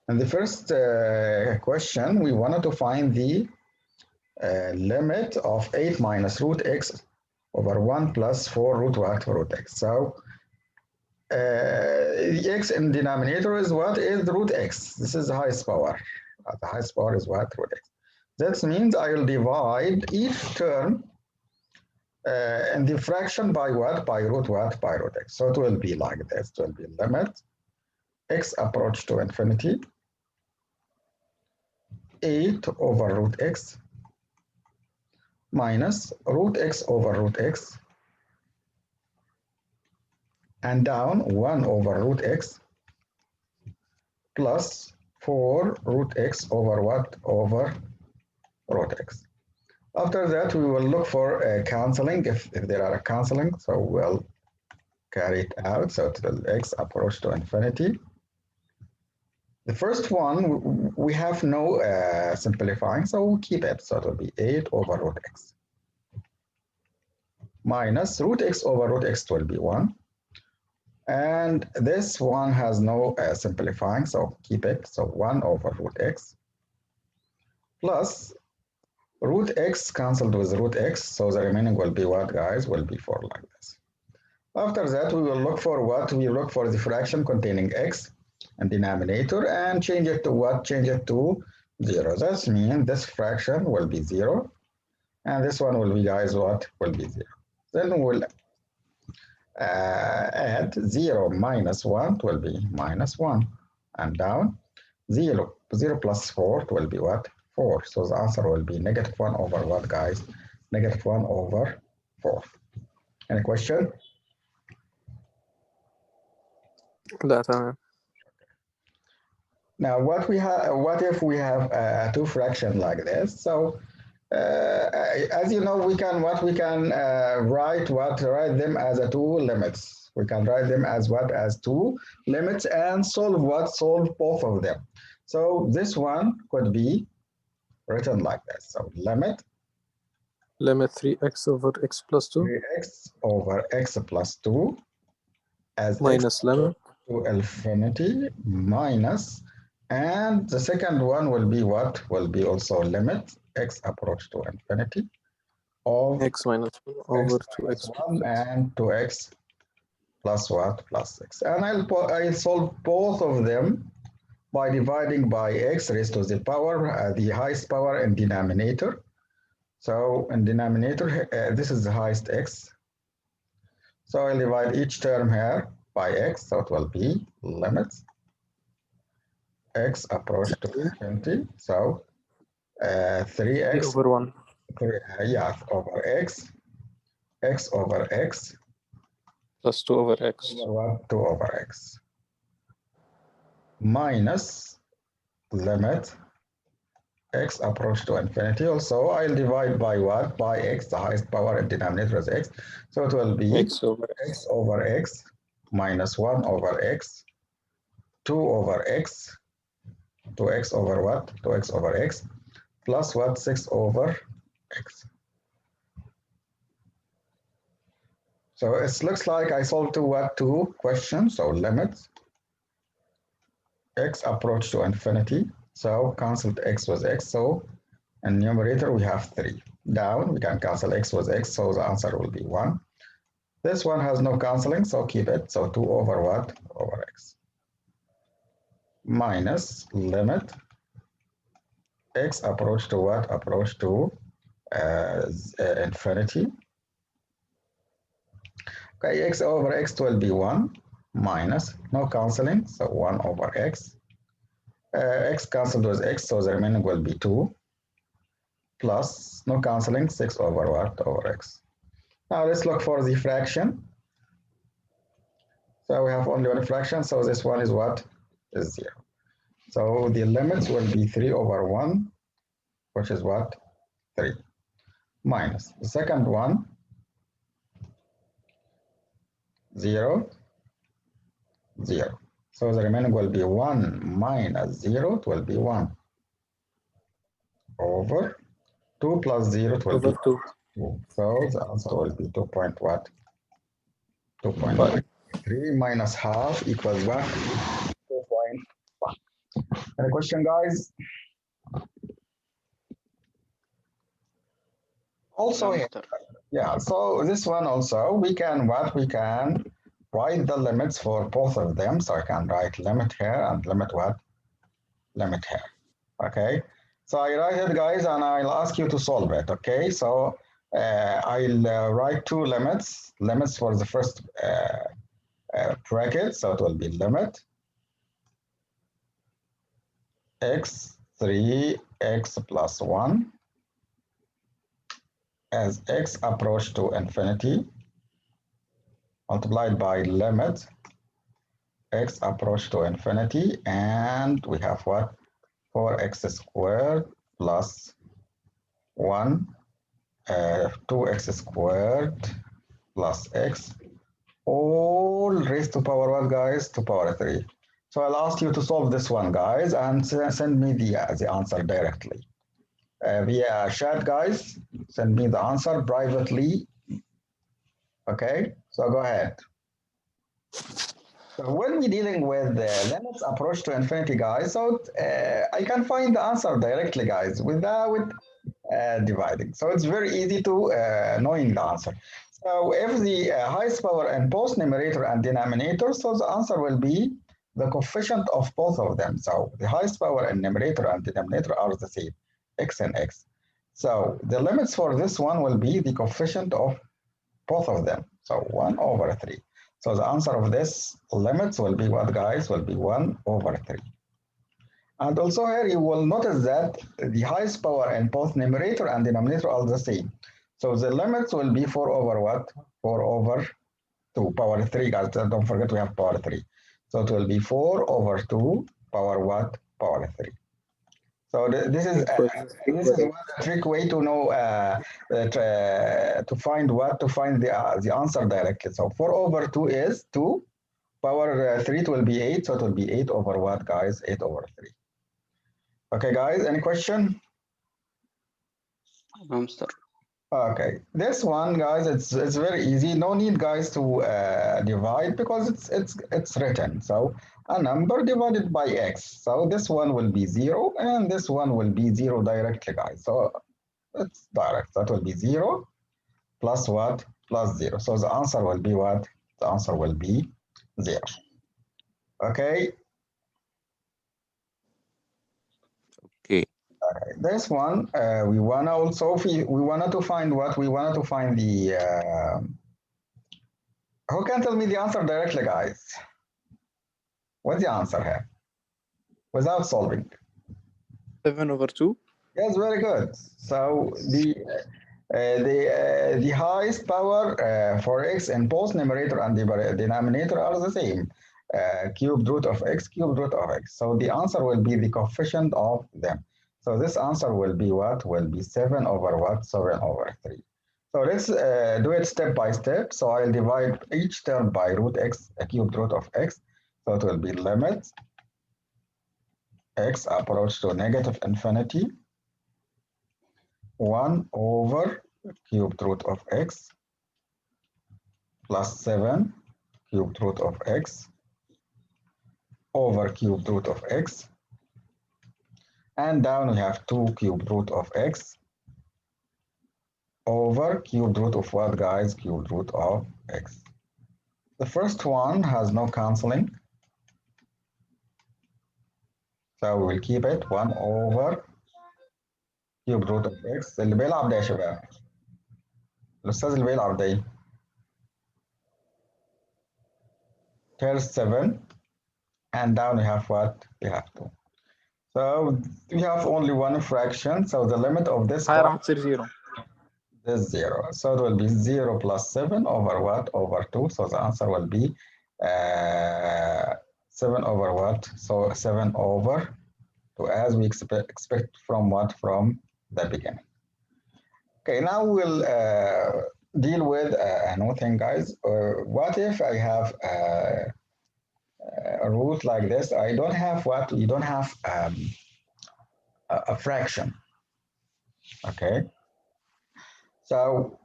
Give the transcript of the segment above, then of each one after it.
In the first question, we wanted to find the limit of 8 minus root x over 1 plus 4 root what root x. So the x in denominator is what is root x. This is the highest power. The highest power is what root x. That means I will divide each term in the fraction by what? By root what? By root x. So it will be like this. It will be limit x approach to infinity 8 over root x minus root x over root x and down 1 over root x plus 4 root x over what? Over root x. After that, we will look for canceling if there are canceling. So we'll carry it out. So it will x approach to infinity. The first one, we have no simplifying, so we'll keep it. So it will be 8 over root x minus root x over root x will be 1. And this one has no simplifying, so keep it. So 1 over root x plus root x cancelled with root x. So the remaining will be what, guys? Will be 4 like this. After that, we will look for what? We look for the fraction containing x and denominator and change it to what? Change it to 0. That means this fraction will be 0 and this one will be, guys, what? Will be 0. Then we'll add 0 minus 1 will be minus 1 and down 0 plus 4 will be what? 4. So the answer will be negative 1 over what, guys? Negative 1 over 4. Any question? لا تمام. Now, what if we have two fractions like this? So, as you know, we can write them as two limits. We can write them as what? As two limits and solve what? Solve both of them. So this one could be written like this. So limit 3x over x plus 2 3x over x plus 2 as minus limit to infinity minus, and the second one will be what? Will be also limit x approach to infinity of x minus 1 over 2x 1 and 2x plus what? Plus 6. And I'll solve both of them by dividing by x raised to the power, the highest power in denominator. So in denominator, this is the highest x. So I'll divide each term here by x, so it will be limits x approach to infinity. So 3x over 1 over x over x plus 2 over x over what? 2 over x minus limit x approach to infinity. Also, I'll divide by what? By x, the highest power in denominator is x. So it will be x over x minus 1 over x, 2 over x, 2x over what? 2x over x, plus what? 6 over x. So it looks like I solved two questions. So limits x approach to infinity. So cancelled x with x. So in numerator we have 3. Down we can cancel x with x. So the answer will be 1. This one has no cancelling, so keep it. So 2 over what? Over x. Minus limit x approach to what? Approach to infinity. Okay, x over x will be 1 minus, no cancelling, so 1 over x. X cancelled with x, so the remaining will be 2 plus, no cancelling, 6 over what? Over x. Now let's look for the fraction. So we have only one fraction, so this one is what? Is 0. So the limits will be 3 over 1, which is what? 3. Minus the second one, 0, 0. So the remaining will be 1 minus 0, it will be 1 over 2 plus 0, it will over be 2. 2. So the answer will be 2 point what? 2.3 minus half equals what? 2.5. Any question, guys? Also, No, here, Mr. yeah, so this one also, we can write the limits for both of them. So I can write limit here and limit what? Limit here. Okay. So I write it, guys, and I'll ask you to solve it. Okay. So I'll write two limits for the first bracket. So it will be limit x 3x plus 1 as x approach to infinity multiplied by limit x approach to infinity, and we have what? 4x squared plus 1, 2x squared plus x, all raised to power what, guys? To power 3. So I'll ask you to solve this one, guys, and send me the answer directly. Via chat, guys, send me the answer privately. Okay, so go ahead. So when we're dealing with the limits approach to infinity, guys, so I can find the answer directly, guys, without dividing. So it's very easy to knowing the answer. So if the highest power in both numerator and denominator, so the answer will be the coefficient of both of them. So the highest power in numerator and denominator are the same, x and x. So the limits for this one will be the coefficient of both of them. So 1 over 3. So the answer of this limits will be what, guys? Will be 1 over 3. And also here you will notice that the highest power in both numerator and denominator are the same. So the limits will be 4 over what? 4 over 2, power 3, guys. Don't forget we have power 3. So it will be 4 over 2 power what? Power 3. So this is one trick way to know to find the answer directly. So 4 over 2 is 2. Power 3 it will be 8. So it will be 8 over what, guys? 8 over 3. Okay, guys, any question? No, Mr. Okay, this one, guys, it's very easy. No need, guys, to divide because it's written. So a number divided by x. So this one will be 0, and this one will be 0 directly, guys. So it's direct. That will be 0 plus what? Plus 0. So the answer will be what? The answer will be 0. Okay. Okay. This one, we wanna also we wanted to find what? We wanted to find the who can tell me the answer directly, guys? What's the answer here? Without solving. 7 over 2. Yes, very good. So the highest power for x in both numerator and denominator are the same. Cubed root of x, cubed root of x. So the answer will be the coefficient of them. So this answer will be what? Will be 7 over what? 7 over 3. So let's do it step by step. So I'll divide each term by root x, cubed root of x. So it will be limit x approach to negative infinity 1 over cubed root of x plus 7 cubed root of x over cubed root of x, and down we have 2 cubed root of x over cubed root of what, guys? Cubed root of x. The first one has no canceling, so we will keep it 1 over cubed root of x. اللي بيلعب ده يا شباب، الأستاذ اللي بيلعب ده Here's 7, and down we have what? We have 2. So we have only one fraction, so the limit of this راح تصير 0. is 0. So it will be 0 plus 7 over what? Over 2. So the answer will be 7 over what? So 7 over 2, as we expect from what? From the beginning. Okay, now we'll deal with another thing, guys. What if I have a root like this? I don't have what? You don't have a fraction. Okay. So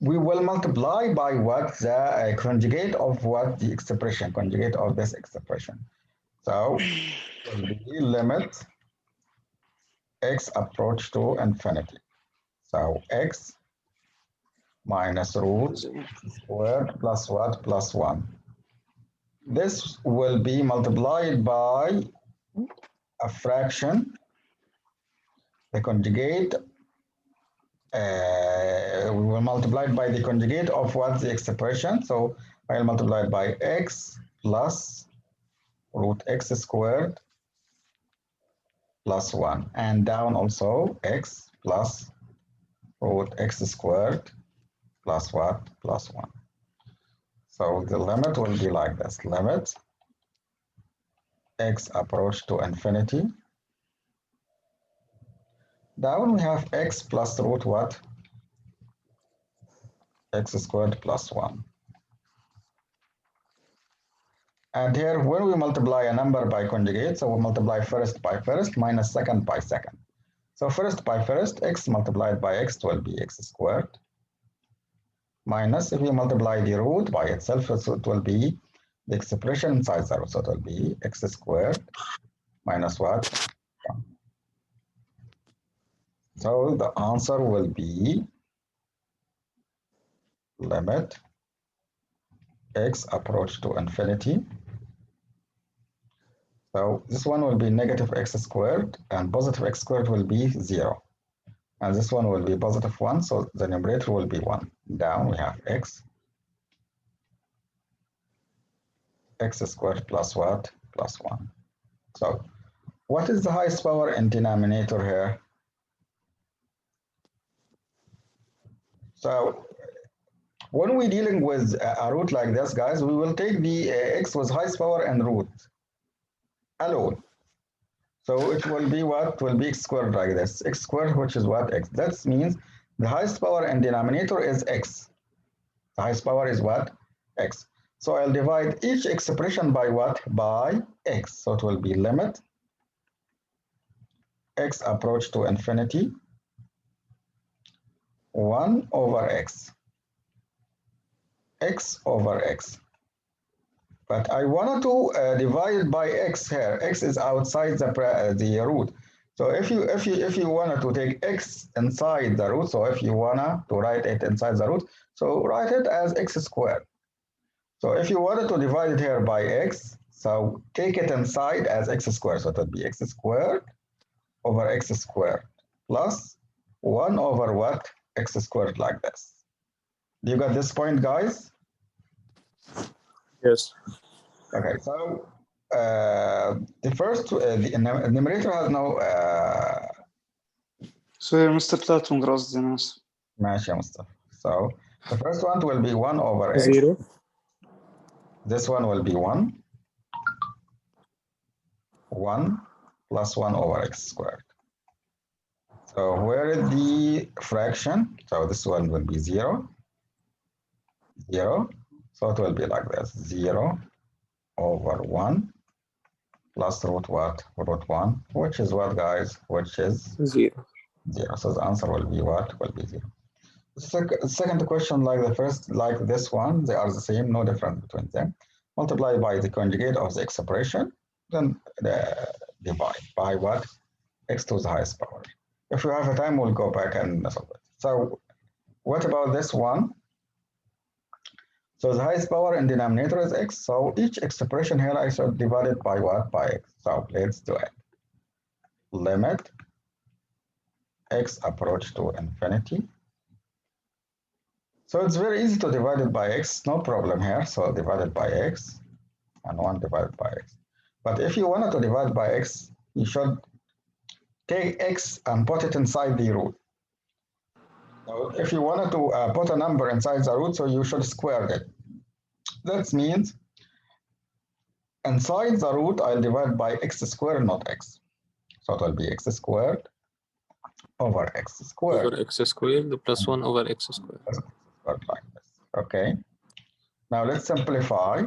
we will multiply by what? The conjugate of what? The expression, conjugate of this expression. So will be limit x approach to infinity. So x minus root squared plus what? Plus 1. This will be multiplied by a fraction, the conjugate. We will multiply it by the conjugate of what? The expression. So I'll multiply it by x plus root x squared plus 1. And down also x plus root x squared plus what? Plus 1. So the limit will be like this. Limit x approach to infinity. Down we have x plus root what? X squared plus 1. And here, when we multiply a number by conjugate, so we multiply first by first minus second by second. So first by first, x multiplied by x will be x squared. Minus, if we multiply the root by itself, so it will be the expression inside the root. So it will be x squared minus what? 1. So the answer will be limit x approach to infinity. So this one will be negative x squared and positive x squared will be 0. And this one will be positive 1, so the numerator will be 1. Down we have x squared plus what? Plus 1. So what is the highest power in denominator here? So when we're dealing with a root like this, guys, we will take the x with highest power and root alone. So it will be what? Will be x squared like this. X squared, which is what? X. That means the highest power in denominator is x. The highest power is what? X. So I'll divide each expression by what? By x. So it will be limit x approach to infinity 1 over x. X over x. But I wanted to divide it by x here. X is outside the root. So if you wanted to take x inside the root, so if you wanna to write it inside the root, so write it as x squared. So if you wanted to divide it here by x, so take it inside as x squared. So it would be x squared over x squared plus 1 over what? X squared like this. Do you got this point, guys? Yes. Okay, so the first, the numerator has no So يا مستر طلعت من قصدي ناس. ماشي يا مصطفى. So the first one will be 1 over x. 0. This one will be 1. 1 plus 1 over x squared. So where is the fraction? So this one will be 0. 0. So it will be like this. 0 over 1 plus root what? Root 1, which is what, guys? Which is 0. 0. So the answer will be what? Will be 0. Second question, like the first, like this one, they are the same, no difference between them. Multiply by the conjugate of the expression, then divide by what? X to the highest power. If we have a time, we'll go back and solve it. So what about this one? So the highest power in denominator is x. So each expression here I should divide it by what? By x. So let's do it. Limit x approach to infinity. So it's very easy to divide it by x, no problem here. So divided by x and 1 divided by x. But if you wanted to divide by x, you should take x and put it inside the root. So if you wanted to put a number inside the root, so you should square it. That means inside the root, I'll divide by x squared, not x. So it will be x squared over x squared. Over x squared plus 1 over x squared. Like this. Okay. Now let's simplify.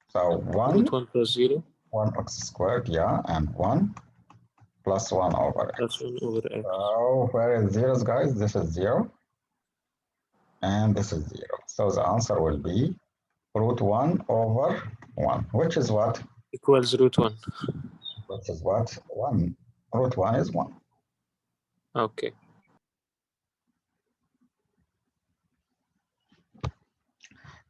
So 1, Root 1 plus 0. 1 x squared, yeah, and 1 plus 1 over x. Plus 1 over x. So where is zeros, guys? This is 0. and this is 0. So the answer will be root 1 over 1, which is what? Equals root 1. Which is what? 1. Root 1 is 1. Okay.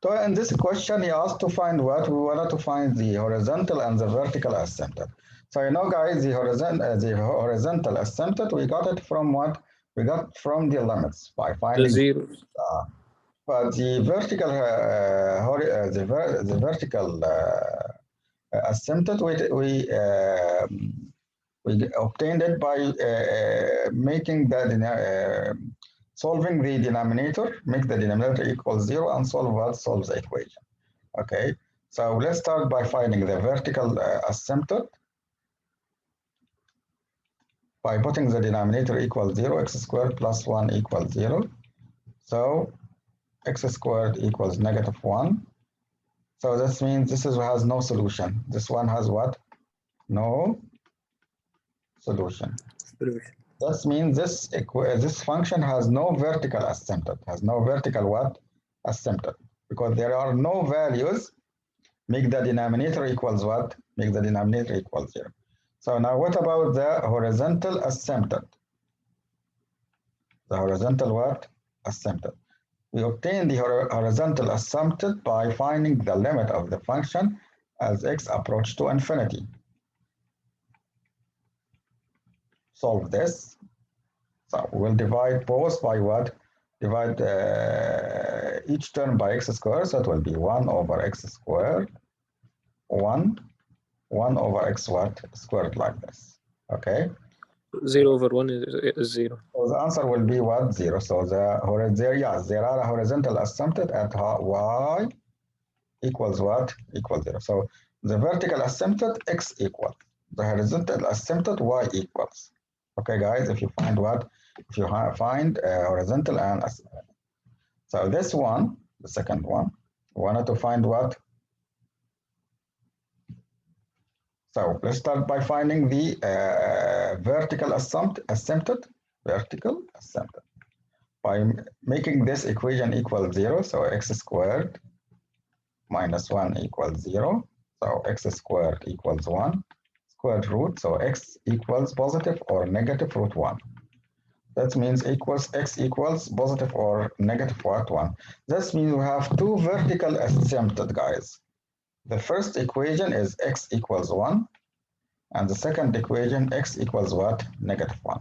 So in this question, he asked to find what? We wanted to find the horizontal and the vertical asymptote. So you know, guys, the horizontal asymptote, we got it from what? We got from the limits by The finding. zeros. But the vertical, the vertical asymptote, we obtained it by making the solving the denominator, make the denominator equal 0 and solve what solves the equation. Okay, so let's start by finding the vertical asymptote by putting the denominator equal 0, x squared plus 1 equals 0. So x squared equals -1. So this means this has no solution. This one has what? No solution. That means this function has no vertical asymptote, has no vertical what? Asymptote. Because there are no values, make the denominator equals what? Make the denominator equals 0. So now what about the horizontal asymptote? The horizontal what? Asymptote. We obtain the horizontal asymptote by finding the limit of the function as x approaches to infinity. Solve this. So we'll divide both by what? Divide each term by x squared, so it will be 1 over x squared, 1 over x what? Squared like this. Okay? 0 over 1 is 0. So the answer will be what? 0. So there are a horizontal asymptote at y equals what? Equals 0. So the vertical asymptote x equals. The horizontal asymptote y equals. Okay, guys, if you find what? If you find horizontal and so this one, the second one, we wanted to find what? So let's start by finding the vertical asymptote, by making this equation equal 0. So x squared minus 1 equals 0. So x squared equals 1 square root. So x equals positive or negative root 1. That means x equals positive or negative what? 1. That means we have two vertical asymptotes, guys. The first equation is x equals 1. And the second equation, x equals what? -1.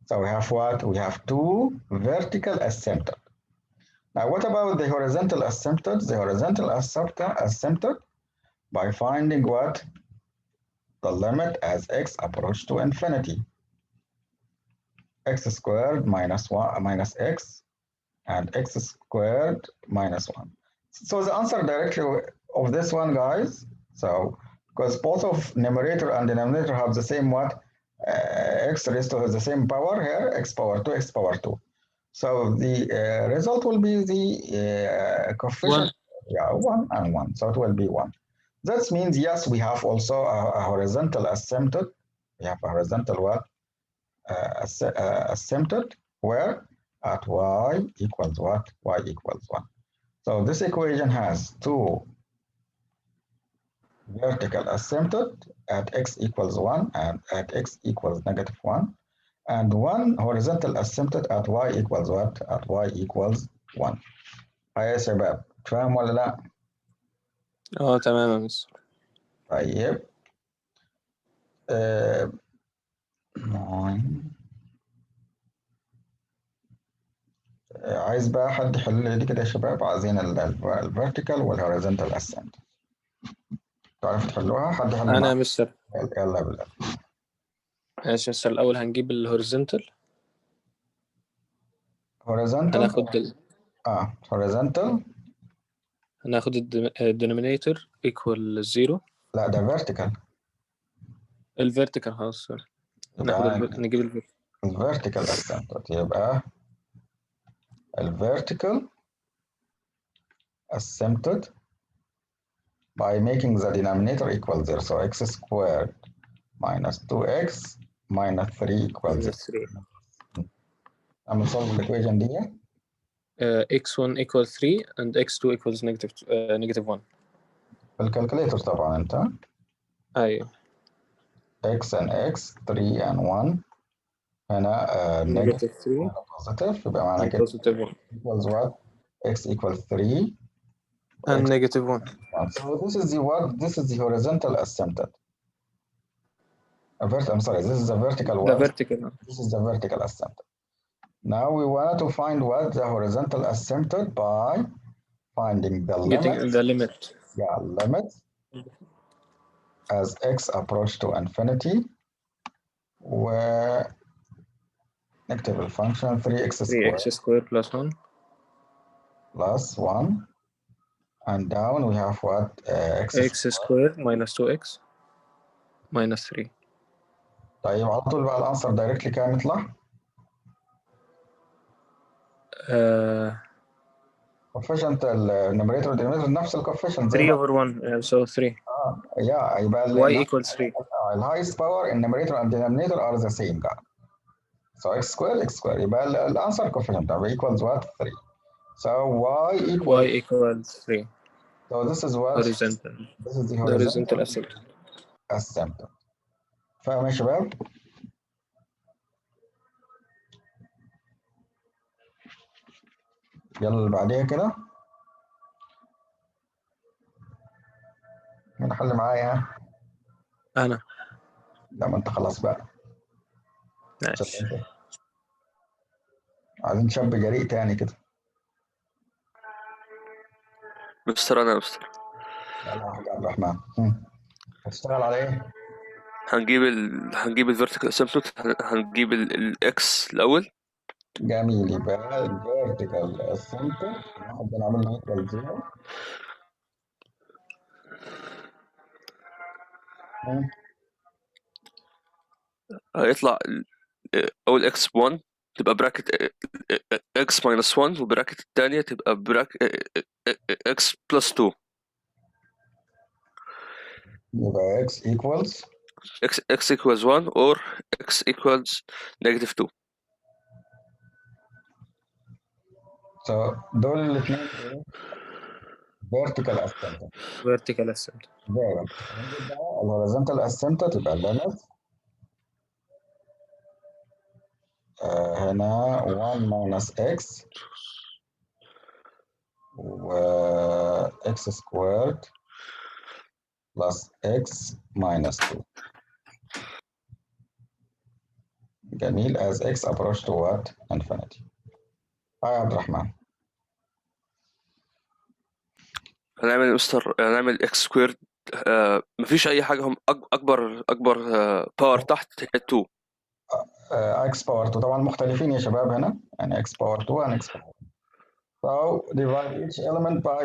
So we have what? We have two vertical asymptotes. Now what about the horizontal asymptote? The horizontal asymptote by finding what? The limit as x approaches to infinity. X squared minus x and x squared minus 1. So the answer directly of this one, guys, so because both of numerator and denominator have the same what? X raised to the same power here, x power 2, x power 2. So the result will be the coefficient, 1 and 1. So it will be 1. That means, yes, we have also a horizontal asymptote. We have a horizontal what? Asymptote where at y equals what? Y equals 1. So this equation has two vertical asymptote at x equals 1 and at x equals -1, and one horizontal asymptote at y equals what? At y equals 1. هيا يا شباب تفهم ولا لا؟ تمام يا مستر. طيب عايز بقى حد يحل لي دي كده يا شباب. عايزين الفيرتيكال والهوريزونتال اسنت. تعرف تحلوها؟ حد يحل انا يا مستر. يلا بالله. ماشي يا مستر. الاول هنجيب الهوريزونتال. هوريزونتال هناخد هوريزونتال. هناخد الدينومينيتور ايكوال 0. لا ده فيرتيكال. الفيرتيكال خلاص. نجيب الفيرتيكال اسنت. يبقى الفيرتيكال asymptote by making the denominator equal 0. So x squared minus 2x minus 3 equals 0. I'm solving the equation دي. x1 equals 3 and x2 equals negative 1. بالكالكوليتر طبعا انت أيوه x and x 3 and 1 هنا negative negative 3 وهنا positive يبقى معنى and كده positive 1 equals what? X equals 3 and x negative 1. 1. So this is the what? This is the horizontal asymptote. I'm sorry, this is the vertical The one. vertical. This is the vertical asymptote. Now we want to find what the horizontal asymptote by finding the Getting limit. the limit. Yeah, limit as x approach to infinity where نكتب الفانكشن 3x squared 3x squared plus 1 plus 1 and down we have what x squared minus 2x minus 3. طيب على طول بقى الانسر دايركتلي كام يطلع؟ coefficient النيميريتور والدينومينيتور نفس الكوفيشنت 3 over 1 so 3 يبقى y equals 3. الهايست باور النيميريتور and denominator are the same guy. So x squared يبقى الانسر coefficient equals what 3. So y equals 3. So this is what horizontal. This is the horizontal horizontal asymptote. asymptote. فاهم يا شباب؟ يلا اللي بعديها كده. مين حل معايا؟ أنا. لا ما انت خلاص بقى. ماشي. عايزين شاب جريء تاني كده. مستر أنا مستر. يلا يا حاج عبد الرحمن. هتشتغل على ايه؟ هنجيب الفيرتيكال اسيمبتوت، هنجيب الاكس الأول. جميل، يبقى الفيرتيكال اسيمبتوت ناخد بنعمل له ايكوال 0. هيطلع أول اكس ب1 تبقى براكت اكس ماينس 1 وبراكت الثانية تبقى اكس بلس 2. يبقى x equals x equals 1 or x equals negative 2. So دول الاثنين vertical asymptote. vertical asymptote. very الهوريزونتال asymptote يبقى limit هنا 1 minus x و x squared plus x minus 2. جميل as x approach to what? Infinity. هاي عبد الرحمن. هنعمل x squared. مفيش أي حاجة، هم أكبر باور تحت هي 2. x power 2 طبعا مختلفين يا شباب هنا، يعني x power 2 and x power 2. So divide each element by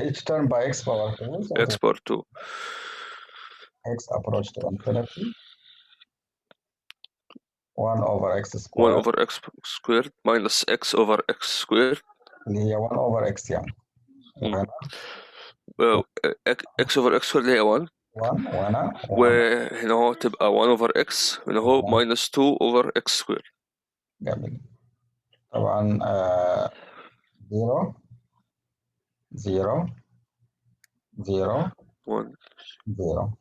each term by x power 2. So x power 2. x approach to infinity 1 over x squared. 1 over x squared minus x over x squared اللي هي 1 over x يعني. وهنا x over x squared اللي هي 1. 1 وهنا هو تبقى 1 over x هنا هو minus 2 over x squared. جميل. طبعا 0 0 0 1 0.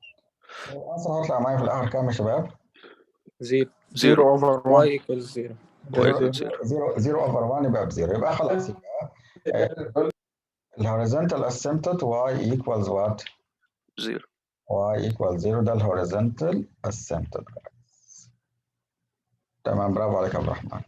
الأنسر هيطلع معايا في الآخر كام يا شباب؟ 0 over y equals 0. 0 over 1 يبقى بزيرو، يبقى خلاص يبقى الهوريزونتال asymptote y equals what؟ 0. y equals 0 ده الهوريزونتال asymptote. تمام، برافو عليك يا عبد الرحمن.